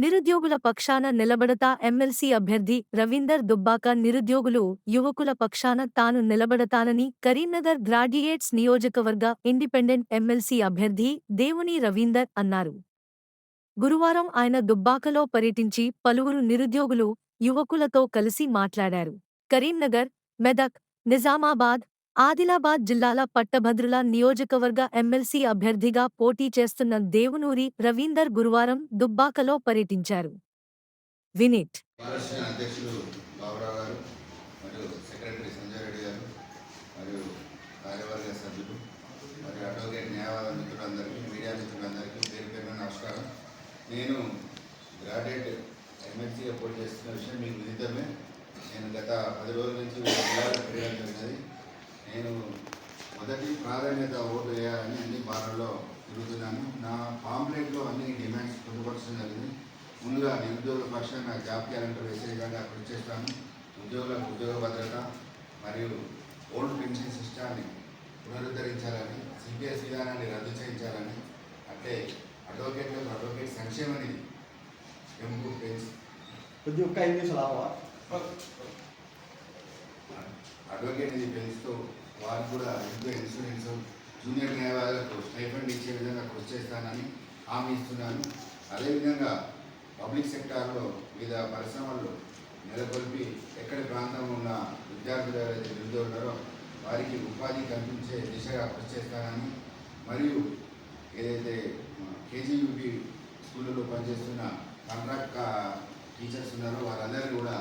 నిరుద్యోగుల పక్షాన నిలబడతా ఎమ్మెల్సీ అభ్యర్థి రవీందర్ దుబ్బాక నిరుద్యోగులు యువకుల పక్షాన తాను నిలబడతానని కరీంనగర్ గ్రాడ్యుయేట్స్ నియోజకవర్గ ఇండిపెండెంట్ ఎమ్మెల్సీ అభ్యర్థి దేవుని రవీందర్ అన్నారు. గురువారం ఆయన దుబ్బాకలో పర్యటించి పలువురు నిరుద్యోగులు, యువకులతో కలిసి మాట్లాడారు. కరీంనగర్, మెదక్, నిజామాబాద్, ఆదిలాబాద్ జిల్లాల పట్టభద్రుల నియోజకవర్గ ఎమ్మెల్సీ అభ్యర్థిగా పోటీ చేస్తున్న దేవునూరి రవీందర్ గురువారం దుబ్బాకలో పర్యటించారు. వినిట్ అధ్యక్షులు బాబురావు గారు మరియు సెక్రటరీ సంజయ్ రెడ్డి గారు మరియు కార్యవర్గ సభ్యులు మరియు అడ్వకేట్ న్యాయవాద మిత్రులందరికీ, మీడియా మిత్రులందరికీ పేరు పేరున నమస్కారం. నేను గ్రాడ్యుయేట్ ఎమ్మెల్సీగా పోటీ చేస్తున్న విషయం మీకు విదితమే. నేను గత 10 రోజుల నుంచి జిల్లాలో పెరగడం జరిగినది. నేను మొదటి ప్రాధాన్యత ఓటు వేయాలని అన్ని బార్లలో తిరుగుతున్నాను. నా పాంప్లెట్లో అన్ని డిమాండ్స్ పొందుపరచడం జరిగింది. ముందుగా నిరుద్యోగుల పక్షాన జాబ్ క్యాలెండర్ వేసే విధంగా కృషి చేస్తాను. ఉద్యోగులకు ఉద్యోగ భద్రత మరియు ఓల్డ్ పెన్షన్ సిస్టాన్ని పునరుద్ధరించాలని, సిపిఎస్ విధానాన్ని రద్దు చేయించాలని, అంటే అడ్వకేట్లకు అడ్వకేట్ సంక్షేమ నిధి పెంపు అడ్వకేట్ నిధి పెంచుతూ వారు కూడా ఎంతో ఇన్సూరెన్స్, జూనియర్ న్యాయవాదులకు స్టైఫండ్ ఇచ్చే విధంగా కృషి చేస్తానని హామీ ఇస్తున్నాను. అదేవిధంగా పబ్లిక్ సెక్టార్లో వివిధ పరిశ్రమల్లో నెలకొల్పి ఎక్కడి ప్రాంతంలో ఉన్న విద్యార్థులు ఎవరైతే నిరుద్యోగులున్నారో వారికి ఉపాధి కల్పించే దిశగా కృషి చేస్తానని, మరియు ఏదైతే కేజీయూపీ స్కూళ్ళలో పనిచేస్తున్న కాంట్రాక్ట్ టీచర్స్ ఉన్నారో వారందరినీ కూడా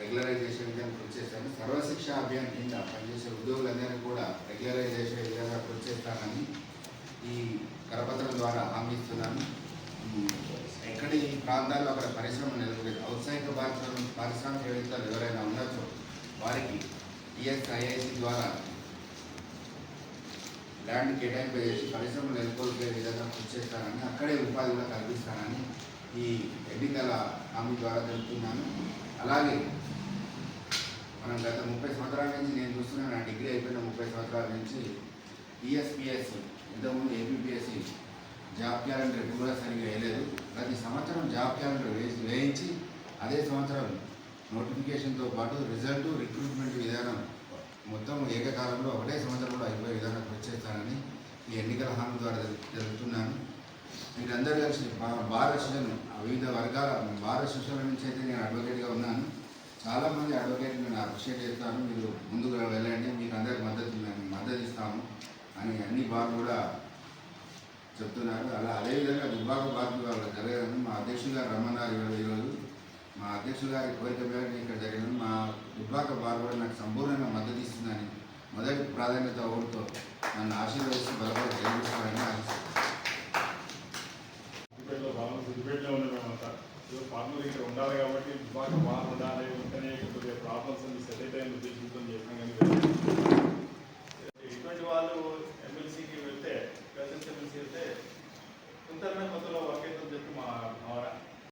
రెగ్యులరైజ్ చేసే విధంగా కృషి చేస్తాను. సర్వశిక్ష అభియాన్ కింద పనిచేసే ఉద్యోగులందరినీ కూడా రెగ్యులరైజ్ చేసే విధంగా కృషి చేస్తానని ఈ కరపత్రం ద్వారా హామీ ఇస్తున్నాను. ఎక్కడి ఈ ప్రాంతాల్లో అక్కడ పరిశ్రమ నెలకొలేదు, ఔత్సాహిక పారిశ్రామికవేత్తలు ఎవరైనా ఉండొచ్చో వారికి ఈఎస్ఐఐసి ద్వారా ల్యాండ్ కేటాయింపు చేసి పరిశ్రమలు నెలకొల్పే విధంగా కృషి చేస్తానని, అక్కడే ఉపాధి కూడా కల్పిస్తానని ఈ ఎన్నికల హామీ ద్వారా తెలుపుతున్నాను. అలాగే మనం గత 30 సంవత్సరాల నుంచి నేను చూస్తున్నాను, నా డిగ్రీ అయిపోయిన 30 సంవత్సరాల నుంచి టీఎస్పిఎస్సి, ఇంతకుముందు ఏపీపీఎస్సి జాబ్ క్యాలెండర్ ఎప్పుడు కూడా సరిగ్గా వేయలేదు. ప్రతి సంవత్సరం జాబ్ క్యాలెండర్ వేయించి అదే సంవత్సరం నోటిఫికేషన్తో పాటు రిజల్ట్, రిక్రూట్మెంట్ విధానం మొత్తం ఏకకాలంలో ఒకటే సంవత్సరంలో అయిపోయే విధంగా కృషి చేస్తానని ఈ ఎన్నికల హామీ ద్వారా తెలుపుతున్నాను. మీరందరూ కలిసి బార్ అసోసియేషన్ వివిధ వర్గాల బార్ అసోసియేషన్ నుంచి అయితే నేను అడ్వకేట్గా ఉన్నాను. చాలామంది అడ్వకేట్ నేను అప్రిషియేట్ చేస్తాను. మీరు ముందుకు వెళ్ళండి, మీకు అందరికి మద్దతు ఇస్తాము అని అన్ని బార్లు కూడా చెప్తున్నారు. అదేవిధంగా దుబ్బాక బార్లు జరగదని మా అధ్యక్షులు గారు రమ్మన్నారు. ఈరోజు మా అధ్యక్షులు గారి కోరిక మేరకు ఇక్కడ జరిగిన మా దుబ్బాక బార్ కూడా నాకు సంపూర్ణంగా మద్దతు ఇస్తుందని, మొదటి ప్రాధాన్యత ఓటుతో నన్ను ఆశీర్వదిస్తూ బలపడి తెలియజేస్తారని ఆశిస్తున్నాను. ఫార్మర్ ఇక్కడ ఉండాలి కాబట్టి దుబ్బాక బార్ ఉండాలి, ఉంటేనే కొద్దిగా ప్రాబ్లమ్స్ అన్ని సెటిల్ అయిన ఉద్దేశంతో చేసినాం. కానీ ఇటువంటి వాళ్ళు ఎమ్మెల్సీకి వెళ్తే, ప్రెసిడెంట్ ఎమ్మెల్సీ వెళ్తే కొంతమంది కొత్తలో